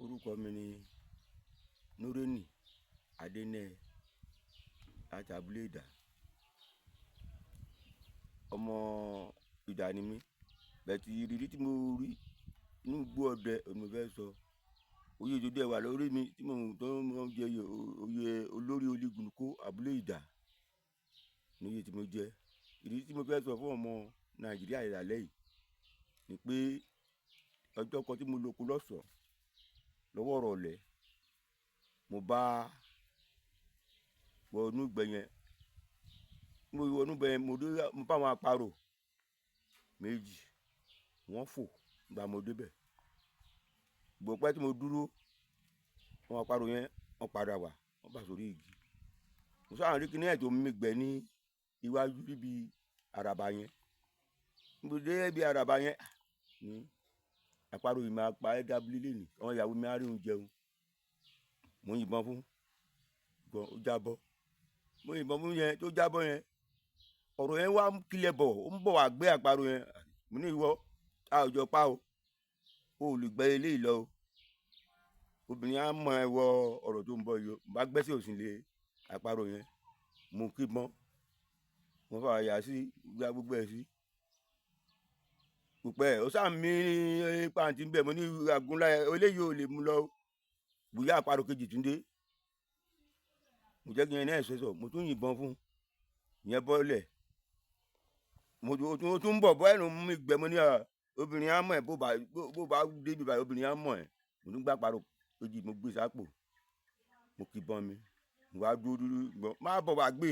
Orúkọ mi ni Núrénì Adénẹ́yẹ láti abúlé Ìdà. Ọmọ Ìdà ni mí, bẹ̀tì ìrírí tí mo rí inú igbó ọdẹ ni mo fẹ́ sọ. Oyè tó dẹ̀ wà lórí mi tí mo tó ń jẹ oyè olórí Olúgbùnúkó abúlé Ìdà ní oyè tí mo jẹ. Ìrírí tí mo fẹ́ sọ fún ọmọ Nàìjíríà ìrọ̀lẹ́ yìí ni pé ọjọ́ kan tí mo lóko lọ́sàn-án lọ́wọ́ ìrọ̀lẹ́, mo bá wọnú ìgbẹ́ yẹn. Mo wọnú ìgbẹ́ yẹn, mo bá àwọn àparò méjì, wọ́n fò nígbà mo débẹ̀. Gbọ̀pẹ́ tí mo dúró, àwọn àparò yẹn wọ́n padà wá, wọ́n bà sórí igi. Mo sáà rí kíní ẹ̀ tó mí gbẹ́ ní iwájú níbi àràbà yẹn. Mo dé ibi àràbà yẹn ní àparò yìí máa pa ẹ́ dábúlé lẹ́nu, àwọn ìyàwó mi á rí oúnjẹ jẹun. Mo yìnbọn fún gan, ó jábọ́. Mo yìnbọn fún yẹn tó jábọ́ yẹn, ọ̀rọ̀ yẹn wá kílẹ̀ bọ̀, ó ń bọ̀ wá gbé àparò yẹn. Mo ní ìwọ a ò jọ pa o ò lè gbẹ́ eléyìí lọ o. Obìnrin á mọ ẹ wọ ọ̀rọ̀ tó ń bọ̀ yìí o. Mo bá gbẹ́sẹ̀ òsì lé àparò yẹn, mo kí mọ́, mo fà yà sí gba gbogbo ẹ̀ sí. Púpẹ̀ ó sáà mí pàǹtí ń bẹ̀, mo ní àgúnlá eléyìí ò lè mú lọ o. Bùyá àparò kejì tún dé, mo jẹ́ kí yẹn náà ṣẹ̀ṣọ̀, mo tún yìnbọn fún ìyẹn bọ́lẹ̀. Mo tún ń bọ̀ bọ́ ẹ̀rùn mi gbẹ, mo ní obìnrin á mọ̀ ẹ́ bó bá débi báyìí obìnrin á mọ̀ ẹ́. Mo tún gbá àparò kejì, mo gbé sápò, mo kì bọ́n mi, mo wá dúró gbọ́n má bọ̀ wá gbé.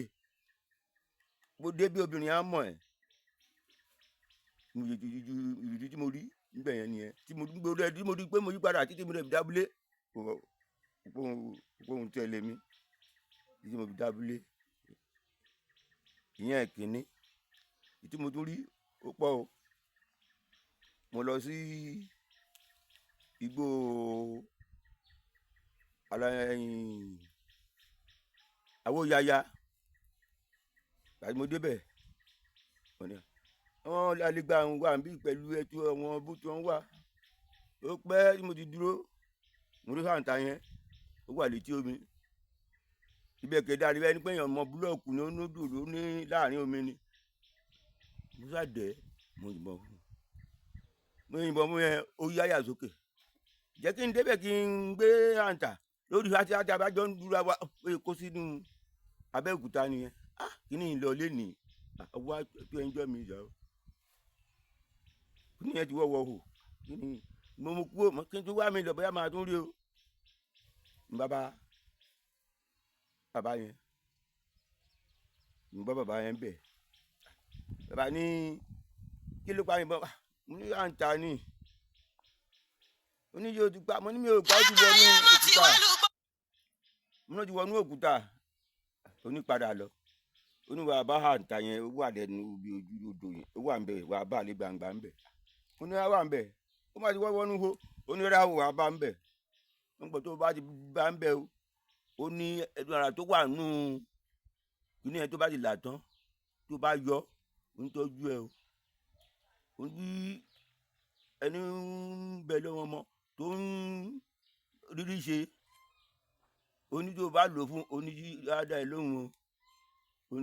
Mo débi obìnrin á mọ̀ ẹ́. Ìrírí tí mo rí níbẹ̀ yẹn nìyẹn. Tí mo rí pé mo yí padà títí mo rẹ̀ dábúlé, ohun tẹ̀lé mi títí mo fi dábúlé. Ìyẹn kìíní. Tí mo tún rí ó pọ̀ o. Mo lọ sí igbó Awóyaya. Láti mo débẹ̀, wọ́n àlegbà wà níbí pẹ̀lú ẹtù àwọn bó tí wọ́n wà. Ó pẹ́ tí mo ti dúró, mo rí fàǹtà yẹn, ó wà létí omi. Ibẹ̀ kẹ̀dá rí bẹ́ẹ̀ ni pé èèyàn mọ búlọ̀kù ní onódò ló ní láàrin omi ni. Mo ṣàdẹ̀, mo yìnbọn fún. Mo yìnbọn fún yẹn, ó yáyà sókè. Jẹ́ kí n débẹ̀ kí n gbé àǹtà lórí àti abájọ́ ń dúró wa, ó yẹ kó sínú Abẹ́òkúta nìyẹn. Kí ni ìlọ lénìí? Wá tó ẹjọ́ mi ìjà o. Kí ni ẹ ti wọ́wọ́ o? Kí ni mo mú kú o? Kí n tún wá mi lọ bóyá máa tún rí o. Bàbá yẹn, mo bá bàbá yẹn bẹ̀. Bàbá ní kí ló pa yìnbọn? Mo ní àǹtà ni. Ó ní yóò ti pa, mo ní mi ò pa, ó ti wọnú òkúta. Mo ní ó ti wọnú òkúta. Ó ní padà lọ. Ó ní wàá bá àǹtà yẹn, ó wà lẹ́nu ibi ojú odò yẹn, ó wà ń bẹ̀, wàá bá lé gbangba ń bẹ̀. Ó ní wà ń bẹ̀, ó má ti wọnú ho. Ó ní ráwọ̀ wàá bá ń bẹ̀. Nígbà tó bá ti bá ń bẹ̀ o, ó ní ẹ̀dùn ara tó wà nù kíní ẹ̀ tó bá ti là tán, tó bá yọ, ó ń tọ́jú ẹ o. Ó ní ẹni ń bẹ lọ́wọ́ ọmọ tó ń rírí ṣe. Ó ní tó bá lò fún, ó ní dá ẹ lóhùn o. Ó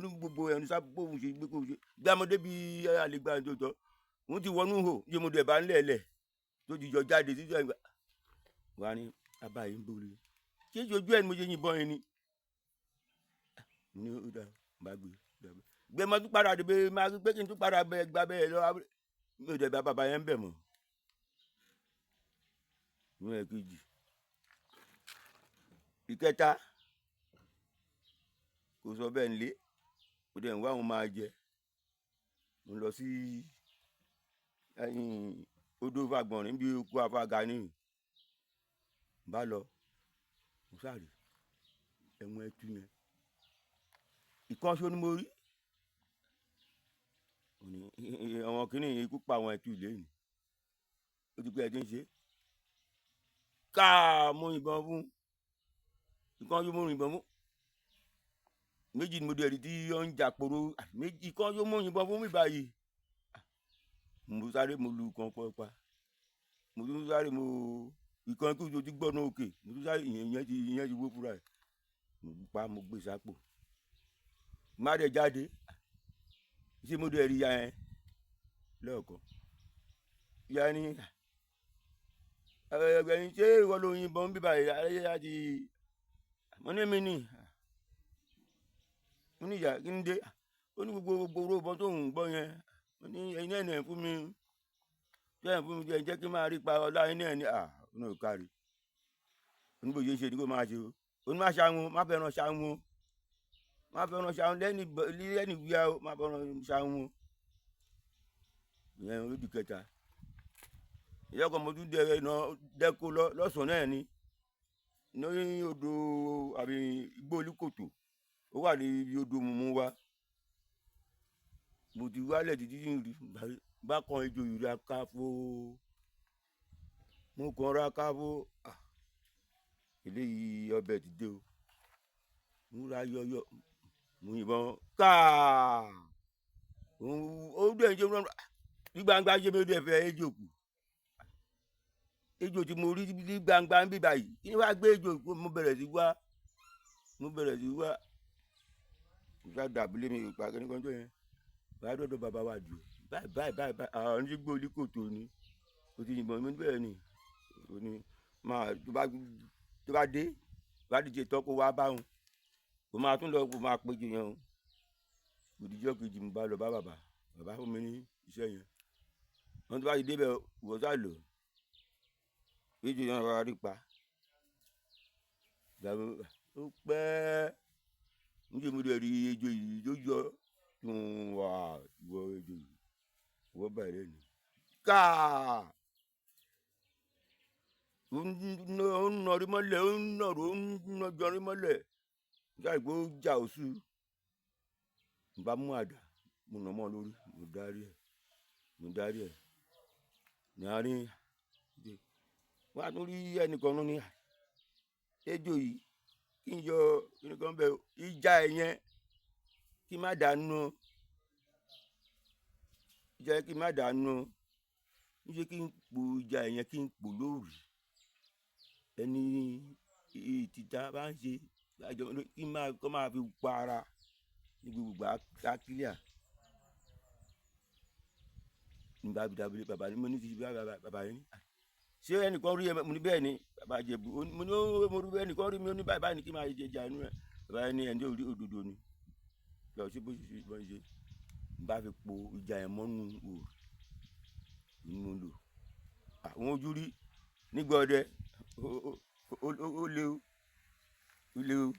ní gbogbo ẹni sábà bóun ṣe gbé kó ṣe. Bí amọ̀dé bí àlegbà tó tọ́, òun ti wọnú hò, yé mo dẹ̀ bá ń lẹ̀lẹ̀ tó ti yọ jáde títí ẹ̀ gbà. Wà ní abá yìí ń borí. Ṣé ojú ẹ̀ ni mo ṣe yìnbọn yẹn ni? Mo ní ó dà bá gbé. Gbé mo tún padà dé máa gbé kí n tún padà bẹ gba bẹ́ẹ̀ lọ. Mi ò dẹ̀ bá bàbá yẹn ń bẹ̀ mọ́. Mo yẹ kejì. Ìkẹta kò sọ bẹ́ẹ̀ nílé, kò dẹ̀ ń wá òun máa jẹ. Mo lọ sí odò Fagbọ̀nrín bí oko afága ní. Bá lọ, mo sáré ẹ̀wọ̀n ẹtù yẹn. Ìkan ṣo ni mo rí. Àwọn kìíní ikú pa àwọn ẹtù ilé ni. Ó ti pé ẹ ti ń ṣe. Káà mo yìnbọn fún. Ìkan ṣo mo yìnbọn fún. Méjì ni mo dẹ̀ rí tí ó ń jà poro. Méjì kan ṣo mo yìnbọn fún mi báyìí. Mo sáré mo lu kan pa. Mo tún sáré mo ìkan kí o ti gbọ́nà òkè mo tún sáré ìyẹn ti wó fúnra ẹ̀ mo pa mo gbé sápò má dẹ̀ jáde ṣé mo dẹ̀ rí ìyá yẹn lẹ́ẹ̀kan ìyá ni ẹ̀yìn ṣé ìwọ ló yìnbọn bíbá ayé láti mo ní mi ní mo ní ìyá kí n dé ó ní gbogbo ìbọn tó ń gbọ́ yẹn mo ní ẹ̀yin náà ẹ̀ fún mi jẹ́ fún mi jẹ́ kí n máa rí pa ọlá ẹ̀yin náà ní ọ̀nà ìkárí oníbò yìí ṣe ni kó máa ṣe o oní má ṣàwọn má fẹ́ràn ṣàwọn má fẹ́ràn ṣàwọn lẹ́ni wíyá o má fẹ́ràn ṣàwọn ìyẹn olódì kẹta ìyẹ́kọ̀ mo tún dẹ́ko lọ́sàn-án náà ni ní odò àbí igbó olúkòtò ó wà ní ibi odò mùmú wa mo ti wálẹ̀ títí rí bá kan ejò ìrì akáfó mo kàn ra káfó eléyìí ọbẹ̀ ti dé o mo ra yọyọ mo yìnbọn káà ó dẹ̀ ń ṣe wọn ní gbangba ṣe mi ó dẹ̀ fẹ́ ejò kù ejò tí mo rí ní gbangba ń bí báyìí kí ni wàá gbé ejò mo bẹ̀rẹ̀ sí wá kò sá dàbílé mi ìpa kí ni kan tó yẹn bá dọ́dọ̀ bàbá wa dùn báyìí àwọn oníṣègbè olíkòtò ni o ti yìnbọn mi bẹ́ẹ̀ ni o ní máa tó bá dé bá dìde tán kó wá báwọn kò máa tún lọ kó máa péjọ yẹn o òdìjọ́ kejì mo bá lọ bá bàbá fún mi ní iṣẹ́ yẹn wọ́n tó bá ti débẹ̀ wọ́n sá lò péjọ yẹn rọra rí pa ó pẹ́ níṣẹ́ mo dẹ̀ rí ejò yìí tó yọ wà ìwọ ejò yìí ìwọ bẹ̀rẹ̀ ni káà ó ń nọrí mọ́lẹ̀ ó ń nọ̀rọ̀ ó ń nọjọrí mọ́lẹ̀ nígbà ìgbó jà òsù n bá mú àdá mo nà mọ́ lórí mo dárí ẹ̀ ní àárín wọ́n á tún rí ẹnìkan ní ejò yìí kí n yọ ẹnìkan bẹ ìjà ẹ̀ yẹn kí má dànù jẹ́ kí má dànù níṣẹ́ kí n pò ìjà ẹ̀ yẹn kí n pò lórí ẹni ìtìta bá ń ṣe kí n máa fi pa ara ní gbogbo àkílíà nígbà bìdàbìlì bàbá ni mo ní ti bàbá yẹn ṣé ẹnìkan rí ẹ mo ní bẹ́ẹ̀ ni bàbá Ìjẹ̀bú mo ní mo rí ẹnìkan rí mi ó ní báyìí ní kí n máa jẹ ìjà inú ẹ bàbá yẹn ní ẹni orí òdodo ni lọ sí bó ṣe n bá fi po ìjà ẹ̀ mọ́nú òòrùn ni mo lò àwọn ojú rí nígbà ọdẹ ó léwu.